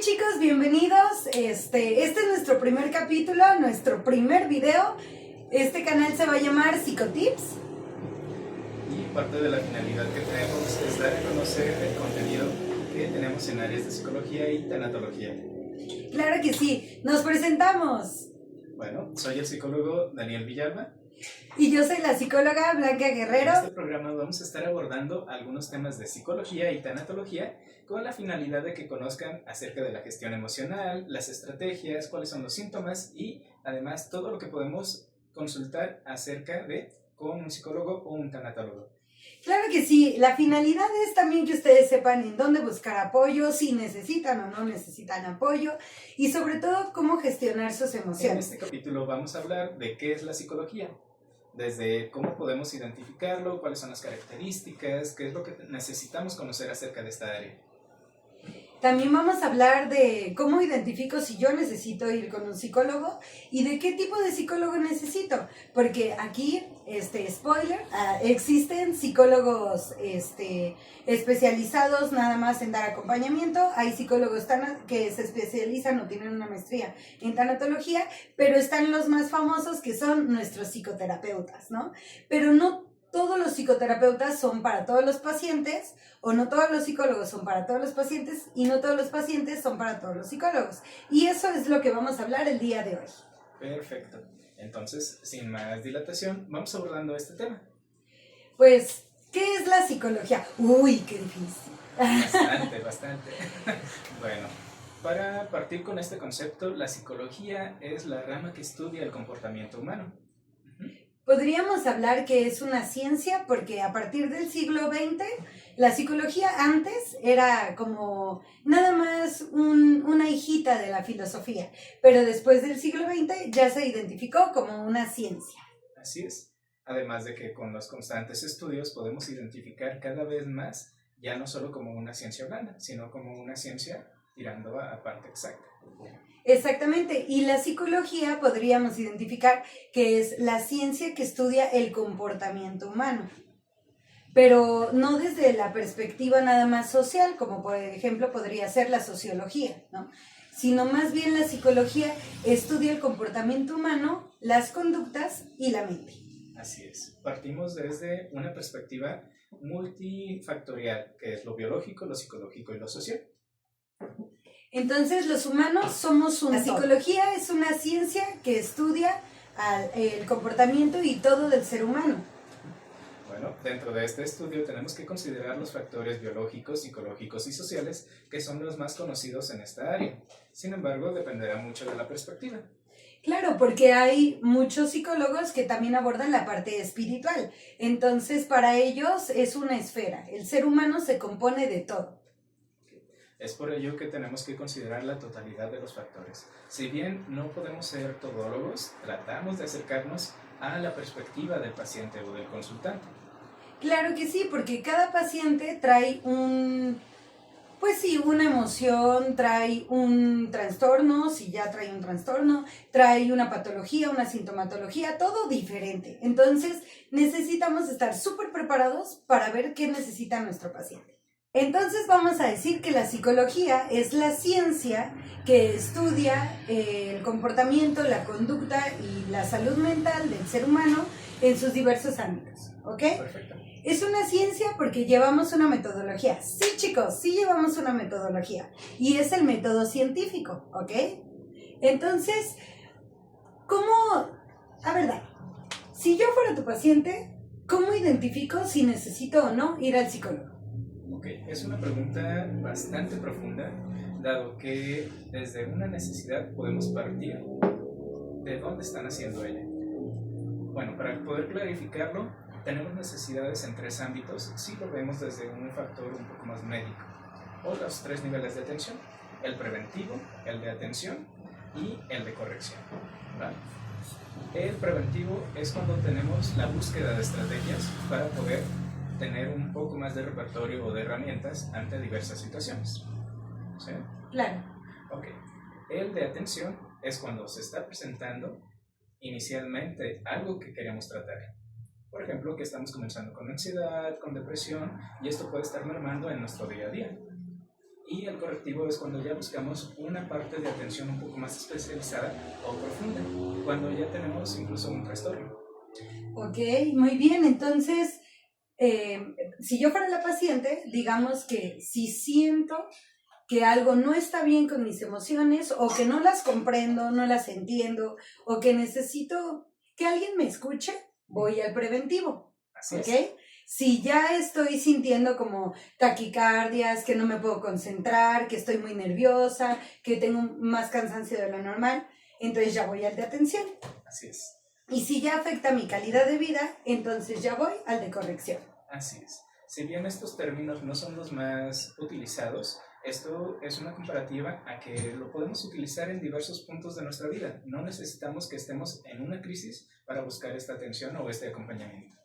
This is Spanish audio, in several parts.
Chicos, bienvenidos. Este es nuestro primer capítulo, nuestro primer video. Este canal se va a llamar Psicotips. Y parte de la finalidad que tenemos es dar a conocer el contenido que tenemos en áreas de psicología y tanatología. Claro que sí, nos presentamos. Bueno, soy el psicólogo Daniel Villalba. Y yo soy la psicóloga Blanca Guerrero. En este programa vamos a estar abordando algunos temas de psicología y tanatología con la finalidad de que conozcan acerca de la gestión emocional, las estrategias, cuáles son los síntomas y además todo lo que podemos consultar acerca de con un psicólogo o un tanatólogo. Claro que sí, la finalidad es también que ustedes sepan en dónde buscar apoyo, si necesitan o no necesitan apoyo y sobre todo cómo gestionar sus En emociones. este capítulo vamos a hablar de qué es la psicología, desde cómo podemos identificarlo, cuáles son las características, qué es lo que necesitamos conocer acerca de esta área. También vamos a hablar de cómo identifico si yo necesito ir con un psicólogo y de qué tipo de psicólogo necesito. Porque aquí, spoiler, existen psicólogos especializados nada más en dar acompañamiento. Hay psicólogos que se especializan o tienen una maestría en tanatología, pero están los más famosos que son nuestros psicoterapeutas, ¿no? Pero no todos los psicoterapeutas son para todos los pacientes, o no todos los psicólogos son para todos los pacientes, y no todos los pacientes son para todos los psicólogos. Y eso es lo que vamos a hablar el día de hoy. Perfecto. Entonces, sin más dilatación, vamos abordando este tema. Pues, ¿qué es la psicología? Uy, qué difícil. Bastante. Bueno, para partir con este concepto, la psicología es la rama que estudia el comportamiento humano. Podríamos hablar que es una ciencia porque a partir del siglo XX, la psicología antes era como nada más una hijita de la filosofía, pero después del siglo XX ya se identificó como una ciencia. Así es. Además de que con los constantes estudios podemos identificar cada vez más, ya no solo como una ciencia urbana, sino como una ciencia tirando a parte exacta. Exactamente, y la psicología podríamos identificar que es la ciencia que estudia el comportamiento humano, pero no desde la perspectiva nada más social, como por ejemplo podría ser la sociología, ¿no? Sino más bien la psicología estudia el comportamiento humano, las conductas y la mente. Así es, partimos desde una perspectiva multifactorial, que es lo biológico, lo psicológico y lo social. Entonces los humanos somos una... La psicología es una ciencia que estudia el comportamiento y todo del ser humano. Bueno, dentro de este estudio tenemos que considerar los factores biológicos, psicológicos y sociales que son los más conocidos en esta área. Sin embargo, dependerá mucho de la perspectiva. Claro, porque hay muchos psicólogos que también abordan la parte espiritual. Entonces, para ellos es una esfera. El ser humano se compone de todo. Es por ello que tenemos que considerar la totalidad de los factores. Si bien no podemos ser todólogos, tratamos de acercarnos a la perspectiva del paciente o del consultante. Claro que sí, porque cada paciente trae una emoción, trae un trastorno, si ya trae un trastorno, trae una patología, una sintomatología, todo diferente. Entonces, necesitamos estar súper preparados para ver qué necesita nuestro paciente. Entonces vamos a decir que la psicología es la ciencia que estudia el comportamiento, la conducta y la salud mental del ser humano en sus diversos ámbitos, ¿ok? Perfecto. Es una ciencia porque llevamos una metodología. Sí, chicos, sí llevamos una metodología y es el método científico, ¿ok? Entonces, a ver, si yo fuera tu paciente, ¿cómo identifico si necesito o no ir al psicólogo? Ok, es una pregunta bastante profunda, dado que desde una necesidad podemos partir de dónde están haciendo ella. Bueno, para poder clarificarlo, tenemos necesidades en tres ámbitos si lo vemos desde un factor un poco más médico, o los tres niveles de atención: el preventivo, el de atención y el de corrección. ¿Vale? El preventivo es cuando tenemos la búsqueda de estrategias para poder tener un poco más de repertorio o de herramientas ante diversas situaciones. ¿Sí? Claro. Ok. El de atención es cuando se está presentando inicialmente algo que queremos tratar. Por ejemplo, que estamos comenzando con ansiedad, con depresión, y esto puede estar mermando en nuestro día a día. Y el correctivo es cuando ya buscamos una parte de atención un poco más especializada o profunda, cuando ya tenemos incluso un trastorno. Ok, muy bien. Entonces, si yo fuera la paciente, digamos que si siento que algo no está bien con mis emociones o que no las comprendo, no las entiendo o que necesito que alguien me escuche, voy al preventivo. Así ¿Ok? es. Si ya estoy sintiendo como taquicardias, que no me puedo concentrar, que estoy muy nerviosa, que tengo más cansancio de lo normal, entonces ya voy al de atención. Así es. Y si ya afecta mi calidad de vida, entonces ya voy al de corrección. Así es. Si bien estos términos no son los más utilizados, esto es una comparativa a que lo podemos utilizar en diversos puntos de nuestra vida. No necesitamos que estemos en una crisis para buscar esta atención o este acompañamiento.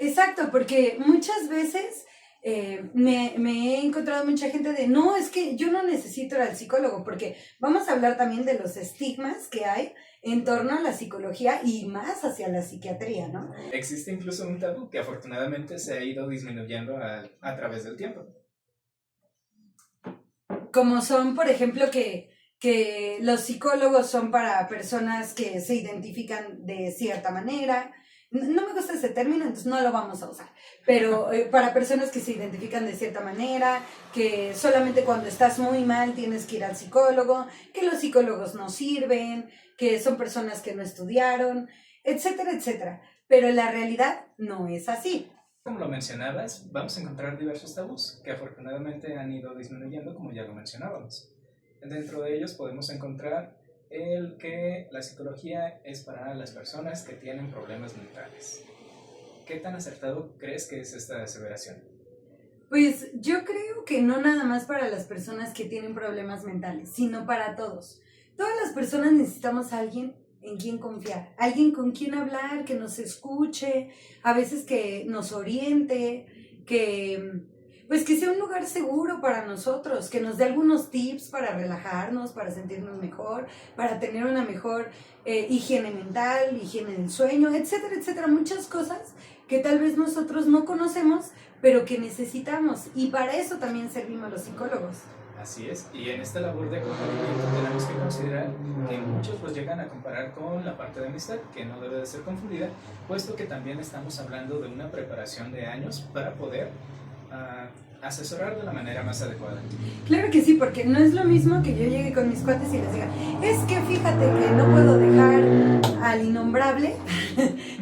Exacto, porque muchas veces me he encontrado mucha gente de, no, es que yo no necesito ir al psicólogo, porque vamos a hablar también de los estigmas que hay en torno a la psicología y más hacia la psiquiatría, ¿no? Existe incluso un tabú que afortunadamente se ha ido disminuyendo a través del tiempo. Como son, por ejemplo, que los psicólogos son para personas que se identifican de cierta manera. No me gusta ese término, entonces no lo vamos a usar. Pero para personas que se identifican de cierta manera, que solamente cuando estás muy mal tienes que ir al psicólogo, que los psicólogos no sirven, que son personas que no estudiaron, etcétera, etcétera. Pero la realidad no es así. Como lo mencionabas, vamos a encontrar diversos tabús que afortunadamente han ido disminuyendo, como ya lo mencionábamos. Dentro de ellos podemos encontrar el que la psicología es para las personas que tienen problemas mentales. ¿Qué tan acertado crees que es esta aseveración? Pues yo creo que no nada más para las personas que tienen problemas mentales, sino para todos. Todas las personas necesitamos a alguien en quien confiar, alguien con quien hablar, que nos escuche, a veces que nos oriente, pues que sea un lugar seguro para nosotros, que nos dé algunos tips para relajarnos, para sentirnos mejor, para tener una mejor higiene mental, higiene del sueño, etcétera, etcétera, muchas cosas que tal vez nosotros no conocemos, pero que necesitamos, y para eso también servimos los psicólogos. Así es, y en esta labor de acompañamiento tenemos que considerar que muchos los llegan a comparar con la parte de amistad, que no debe de ser confundida, puesto que también estamos hablando de una preparación de años para poder asesorar de la manera más adecuada. Claro que sí, porque no es lo mismo que yo llegue con mis cuates y les diga, es que fíjate que no puedo dejar al innombrable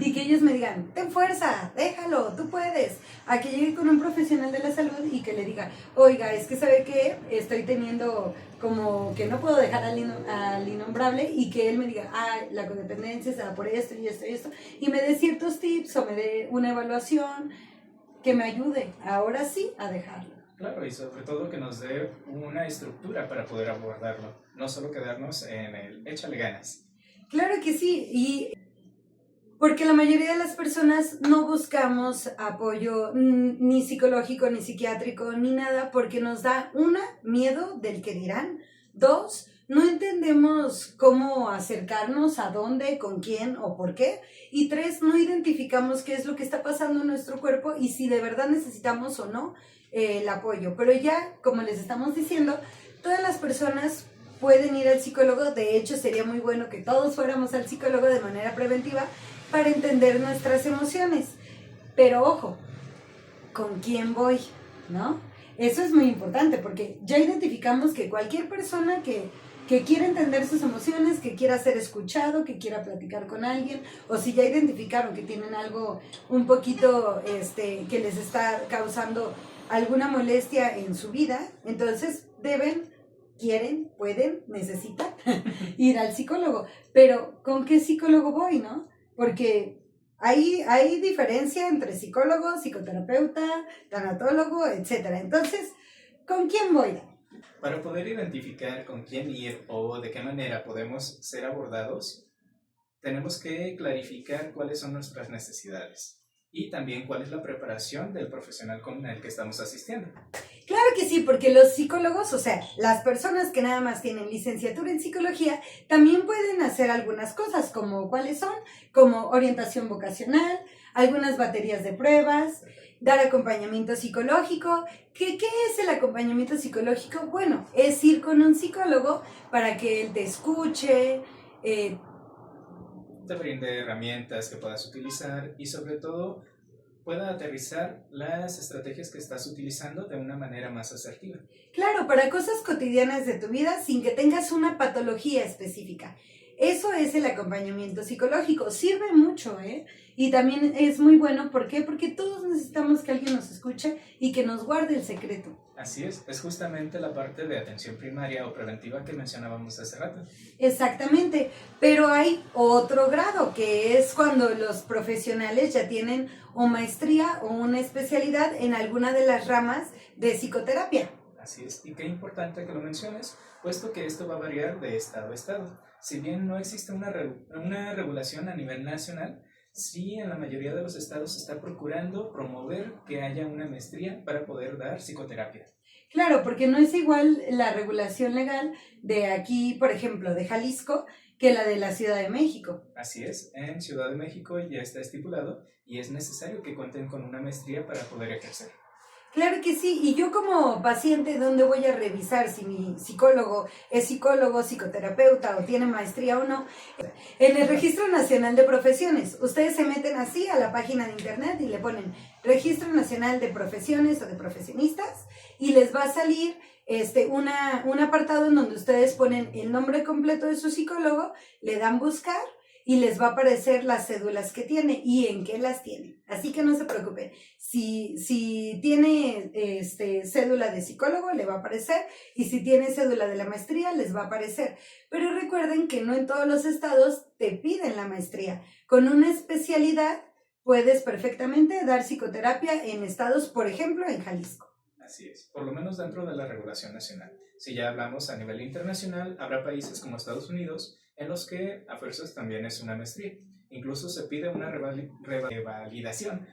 y que ellos me digan, ten fuerza, déjalo, tú puedes. A que llegue con un profesional de la salud y que le diga, oiga, es que sabe que estoy teniendo como que no puedo dejar al innombrable, y que él me diga, la codependencia se da por esto y esto y esto, y me dé ciertos tips o me dé una evaluación que me ayude, ahora sí, a dejarlo. Claro, y sobre todo que nos dé una estructura para poder abordarlo, no solo quedarnos en el échale ganas. Claro que sí, y porque la mayoría de las personas no buscamos apoyo ni psicológico, ni psiquiátrico, ni nada, porque nos da, una, miedo del que dirán, dos, no entendemos cómo acercarnos, a dónde, con quién o por qué, y tres, no identificamos qué es lo que está pasando en nuestro cuerpo y si de verdad necesitamos o no el apoyo. Pero ya, como les estamos diciendo, todas las personas pueden ir al psicólogo. De hecho, sería muy bueno que todos fuéramos al psicólogo de manera preventiva para entender nuestras emociones. Pero ojo, ¿con quién voy? ¿No? Eso es muy importante, porque ya identificamos que cualquier persona que quiera entender sus emociones, que quiera ser escuchado, que quiera platicar con alguien, o si ya identificaron que tienen algo un poquito que les está causando alguna molestia en su vida, entonces deben, quieren, pueden, necesitan ir al psicólogo. Pero ¿con qué psicólogo voy, no? Porque hay diferencia entre psicólogo, psicoterapeuta, tanatólogo, etc. Entonces, ¿con quién voy? Para poder identificar con quién ir o de qué manera podemos ser abordados, tenemos que clarificar cuáles son nuestras necesidades y también cuál es la preparación del profesional con el que estamos asistiendo. Claro que sí, porque los psicólogos, o sea, las personas que nada más tienen licenciatura en psicología, también pueden hacer algunas cosas, como cuáles son, como orientación vocacional, algunas baterías de pruebas, dar acompañamiento psicológico. ¿Qué es el acompañamiento psicológico? Bueno, es ir con un psicólogo para que él te escuche, te brinde herramientas que puedas utilizar y sobre todo pueda aterrizar las estrategias que estás utilizando de una manera más asertiva. Claro, para cosas cotidianas de tu vida sin que tengas una patología específica. Eso es el acompañamiento psicológico. Sirve mucho, ¿eh? Y también es muy bueno. ¿Por qué? Porque todos necesitamos que alguien nos escuche y que nos guarde el secreto. Así es justamente la parte de atención primaria o preventiva que mencionábamos hace rato. Exactamente, pero hay otro grado que es cuando los profesionales ya tienen o maestría o una especialidad en alguna de las ramas de psicoterapia. Así es, y qué importante que lo menciones, puesto que esto va a variar de estado a estado. Si bien no existe una regulación a nivel nacional, sí en la mayoría de los estados se está procurando promover que haya una maestría para poder dar psicoterapia. Claro, porque no es igual la regulación legal de aquí, por ejemplo, de Jalisco, que la de la Ciudad de México. Así es, en Ciudad de México ya está estipulado y es necesario que cuenten con una maestría para poder ejercer. Claro que sí, y yo como paciente, ¿dónde voy a revisar si mi psicólogo es psicólogo, psicoterapeuta o tiene maestría o no? En el Registro Nacional de Profesiones. Ustedes se meten así a la página de internet y le ponen Registro Nacional de Profesiones o de Profesionistas y les va a salir un apartado en donde ustedes ponen el nombre completo de su psicólogo, le dan buscar y les va a aparecer las cédulas que tiene y en qué las tiene. Así que no se preocupen. Si tiene cédula de psicólogo, le va a aparecer. Y si tiene cédula de la maestría, les va a aparecer. Pero recuerden que no en todos los estados te piden la maestría. Con una especialidad puedes perfectamente dar psicoterapia en estados, por ejemplo, en Jalisco. Así es, por lo menos dentro de la regulación nacional. Si ya hablamos a nivel internacional, habrá países como Estados Unidos en los que a fuerzas también es una maestría. Incluso se pide una revalidación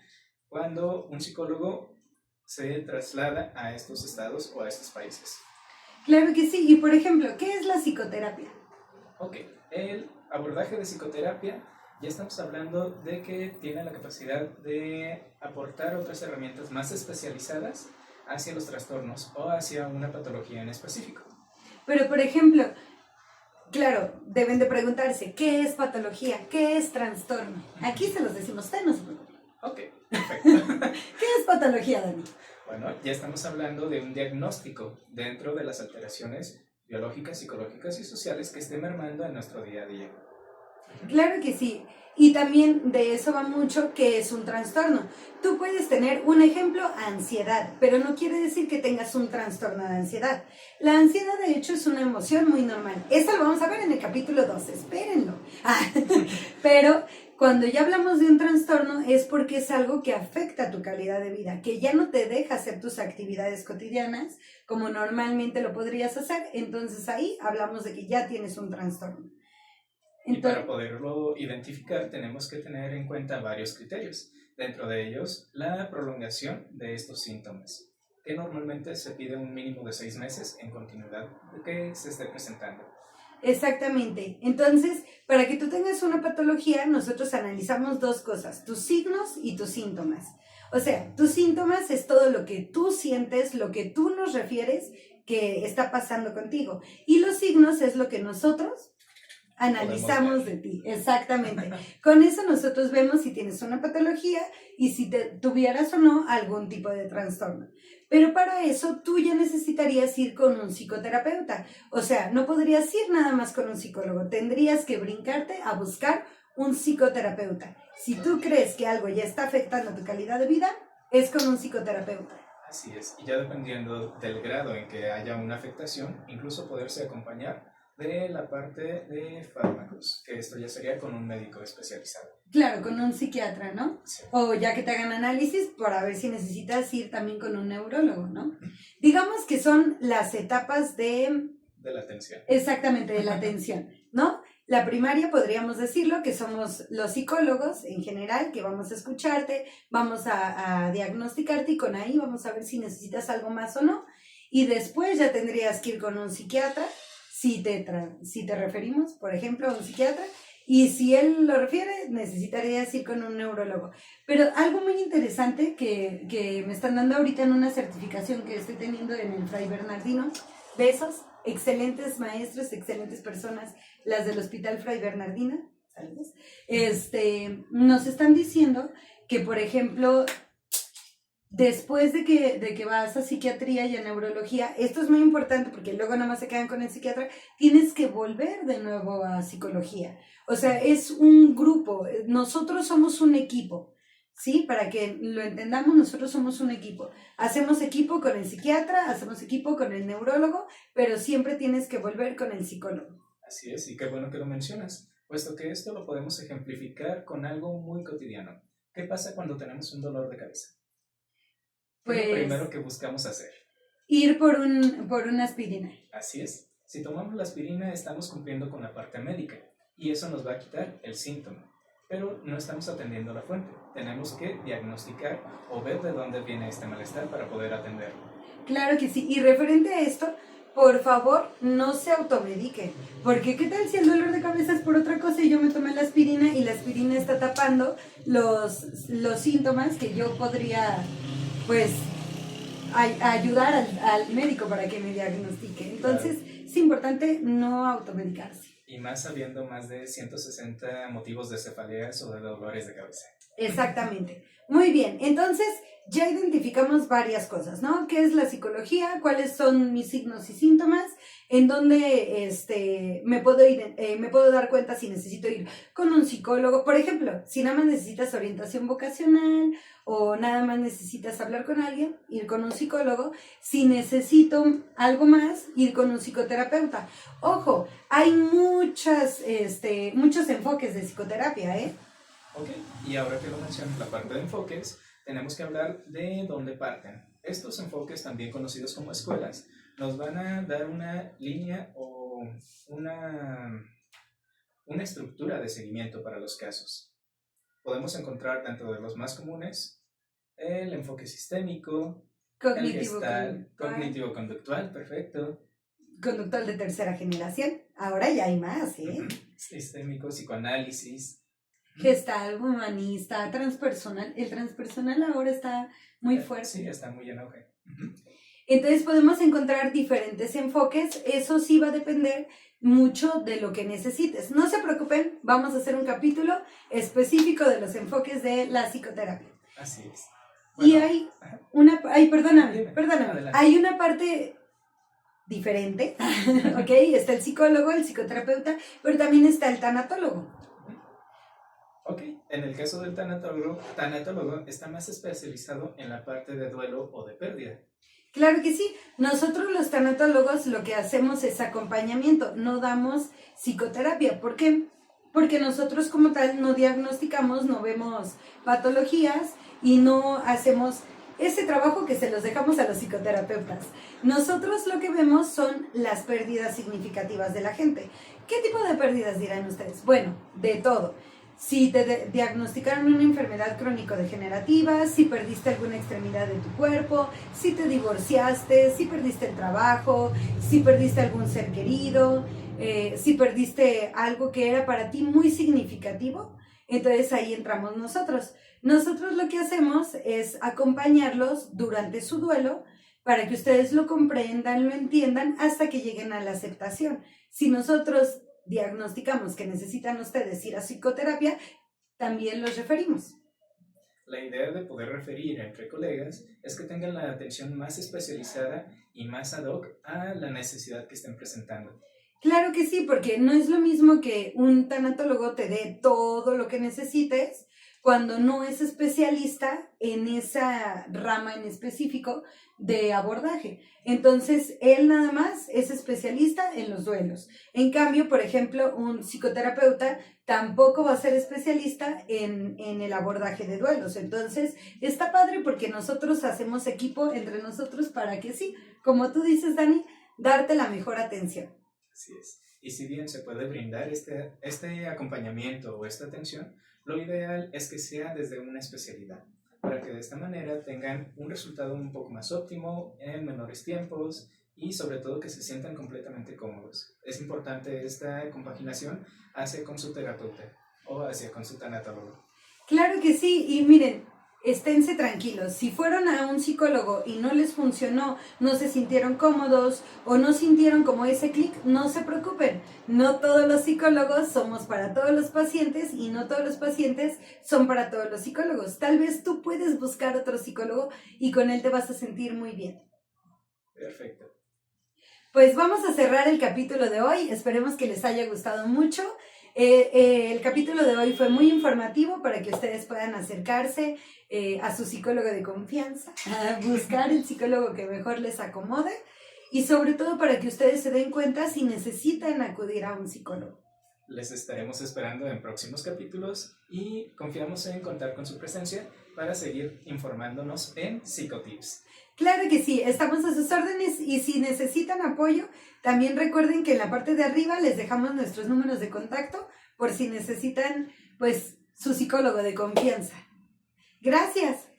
cuando un psicólogo se traslada a estos estados o a estos países. Claro que sí, y por ejemplo, ¿qué es la psicoterapia? Ok, el abordaje de psicoterapia, ya estamos hablando de que tiene la capacidad de aportar otras herramientas más especializadas hacia los trastornos o hacia una patología en específico. Pero por ejemplo, claro, deben de preguntarse, ¿qué es patología? ¿Qué es trastorno? Aquí se los decimos, usted no se preocupe. Ok, perfecto. ¿Qué es patología, Dani? Bueno, ya estamos hablando de un diagnóstico dentro de las alteraciones biológicas, psicológicas y sociales que estén mermando en nuestro día a día. Claro que sí. Y también de eso va mucho que es un trastorno. Tú puedes tener un ejemplo, ansiedad, pero no quiere decir que tengas un trastorno de ansiedad. La ansiedad, de hecho, es una emoción muy normal. Eso lo vamos a ver en el capítulo 2, espérenlo. Pero cuando ya hablamos de un trastorno es porque es algo que afecta tu calidad de vida, que ya no te deja hacer tus actividades cotidianas como normalmente lo podrías hacer. Entonces ahí hablamos de que ya tienes un trastorno. Y para poderlo identificar tenemos que tener en cuenta varios criterios. Dentro de ellos, la prolongación de estos síntomas, que normalmente se pide un mínimo de 6 meses en continuidad de que se esté presentando. Exactamente. Entonces, para que tú tengas una patología, nosotros analizamos dos cosas, tus signos y tus síntomas. O sea, tus síntomas es todo lo que tú sientes, lo que tú nos refieres que está pasando contigo. Y los signos es lo que nosotros analizamos de ti, exactamente. Con eso nosotros vemos si tienes una patología y si tuvieras o no algún tipo de trastorno. Pero para eso tú ya necesitarías ir con un psicoterapeuta. O sea, no podrías ir nada más con un psicólogo. Tendrías que brincarte a buscar un psicoterapeuta. Si tú crees que algo ya está afectando tu calidad de vida, es con un psicoterapeuta. Así es. Y ya dependiendo del grado en que haya una afectación, incluso poderse acompañar de la parte de fármacos, que esto ya sería con un médico especializado. Claro, con un psiquiatra, ¿no? Sí. O ya que te hagan análisis para ver si necesitas ir también con un neurólogo, ¿no? Digamos que son las etapas de la atención. Exactamente, de la atención, ¿no? La primaria podríamos decirlo que somos los psicólogos en general, que vamos a escucharte, vamos a diagnosticarte y con ahí vamos a ver si necesitas algo más o no. Y después ya tendrías que ir con un psiquiatra, si te referimos, por ejemplo, a un psiquiatra, Y si él lo refiere, necesitarías ir con un neurólogo. Pero algo muy interesante que me están dando ahorita en una certificación que estoy teniendo en el Fray Bernardino, besos, excelentes maestros, excelentes personas, las del Hospital Fray Bernardino, saludos, nos están diciendo que, por ejemplo, después de que vas a psiquiatría y a neurología, esto es muy importante porque luego nada más se quedan con el psiquiatra, tienes que volver de nuevo a psicología. O sea, es un grupo, nosotros somos un equipo, ¿sí? Para que lo entendamos, nosotros somos un equipo. Hacemos equipo con el psiquiatra, hacemos equipo con el neurólogo, pero siempre tienes que volver con el psicólogo. Así es, y qué bueno que lo mencionas, puesto que esto lo podemos ejemplificar con algo muy cotidiano. ¿Qué pasa cuando tenemos un dolor de cabeza? ¿Qué es lo primero que buscamos hacer? Ir por una aspirina. Así es. Si tomamos la aspirina, estamos cumpliendo con la parte médica y eso nos va a quitar el síntoma. Pero no estamos atendiendo la fuente. Tenemos que diagnosticar o ver de dónde viene este malestar para poder atenderlo. Claro que sí. Y referente a esto, por favor, no se automediquen. Porque ¿qué tal si el dolor de cabeza es por otra cosa y yo me tomé la aspirina y la aspirina está tapando los síntomas que yo podría, pues, ayudar al médico para que me diagnostique? Entonces, claro, es importante no automedicarse. Y más sabiendo más de 160 motivos de cefaleas o de dolores de cabeza. Exactamente. Muy bien, entonces ya identificamos varias cosas, ¿no? ¿Qué es la psicología? ¿Cuáles son mis signos y síntomas? En dónde me puedo dar cuenta si necesito ir con un psicólogo. Por ejemplo, si nada más necesitas orientación vocacional o nada más necesitas hablar con alguien, ir con un psicólogo. Si necesito algo más, ir con un psicoterapeuta. Ojo, hay muchos enfoques de psicoterapia, ¿eh? Ok, y ahora que lo mencionas, la parte de enfoques, tenemos que hablar de dónde parten. Estos enfoques, también conocidos como escuelas, nos van a dar una línea o una estructura de seguimiento para los casos. Podemos encontrar dentro de los más comunes el enfoque sistémico, el gestal, cognitivo-conductual, perfecto. Conductual de tercera generación, ahora ya hay más, ¿eh? Sistémico, psicoanálisis. Gestal, humanista, transpersonal. El transpersonal ahora está muy fuerte. Sí, está muy en auge. Entonces podemos encontrar diferentes enfoques. Eso sí va a depender mucho de lo que necesites. No se preocupen, vamos a hacer un capítulo específico de los enfoques de la psicoterapia. Así es. Bueno, y hay una... perdóname. Hay una parte diferente, ¿ok? Está el psicólogo, el psicoterapeuta, pero también está el tanatólogo. Ok, en el caso del tanatólogo está más especializado en la parte de duelo o de pérdida. Claro que sí, nosotros los tanatólogos lo que hacemos es acompañamiento, no damos psicoterapia. ¿Por qué? Porque nosotros como tal no diagnosticamos, no vemos patologías y no hacemos ese trabajo que se los dejamos a los psicoterapeutas. Nosotros lo que vemos son las pérdidas significativas de la gente. ¿Qué tipo de pérdidas dirán ustedes? Bueno, de todo. Si te diagnosticaron una enfermedad crónico-degenerativa, si perdiste alguna extremidad de tu cuerpo, si te divorciaste, si perdiste el trabajo, si perdiste algún ser querido, si perdiste algo que era para ti muy significativo, entonces ahí entramos nosotros. Nosotros lo que hacemos es acompañarlos durante su duelo para que ustedes lo comprendan, lo entiendan, hasta que lleguen a la aceptación. Si nosotros diagnosticamos que necesitan ustedes ir a psicoterapia, también los referimos. La idea de poder referir entre colegas es que tengan la atención más especializada y más ad hoc a la necesidad que estén presentando. Claro que sí, porque no es lo mismo que un tanatólogo te dé todo lo que necesites cuando no es especialista en esa rama en específico de abordaje. Entonces, él nada más es especialista en los duelos. En cambio, por ejemplo, un psicoterapeuta tampoco va a ser especialista en el abordaje de duelos. Entonces, está padre porque nosotros hacemos equipo entre nosotros para que sí, como tú dices, Dani, darte la mejor atención. Así es. Y si bien se puede brindar este acompañamiento o esta atención, lo ideal es que sea desde una especialidad. para que de esta manera tengan un resultado un poco más óptimo en menores tiempos y sobre todo que se sientan completamente cómodos. Es importante esta compaginación hacia con su terapeuta o hacia con su tanatólogo. Claro que sí, y miren, esténse tranquilos, si fueron a un psicólogo y no les funcionó, no se sintieron cómodos o no sintieron como ese clic, no se preocupen, no todos los psicólogos somos para todos los pacientes y no todos los pacientes son para todos los psicólogos. Tal vez tú puedes buscar otro psicólogo y con él te vas a sentir muy bien. Perfecto. Pues vamos a cerrar el capítulo de hoy, esperemos que les haya gustado mucho. El capítulo de hoy fue muy informativo para que ustedes puedan acercarse a su psicólogo de confianza, a buscar el psicólogo que mejor les acomode y sobre todo para que ustedes se den cuenta si necesitan acudir a un psicólogo. Les estaremos esperando en próximos capítulos y confiamos en contar con su presencia para seguir informándonos en Psicotips. Claro que sí, estamos a sus órdenes y si necesitan apoyo, también recuerden que en la parte de arriba les dejamos nuestros números de contacto por si necesitan, pues, su psicólogo de confianza. Gracias.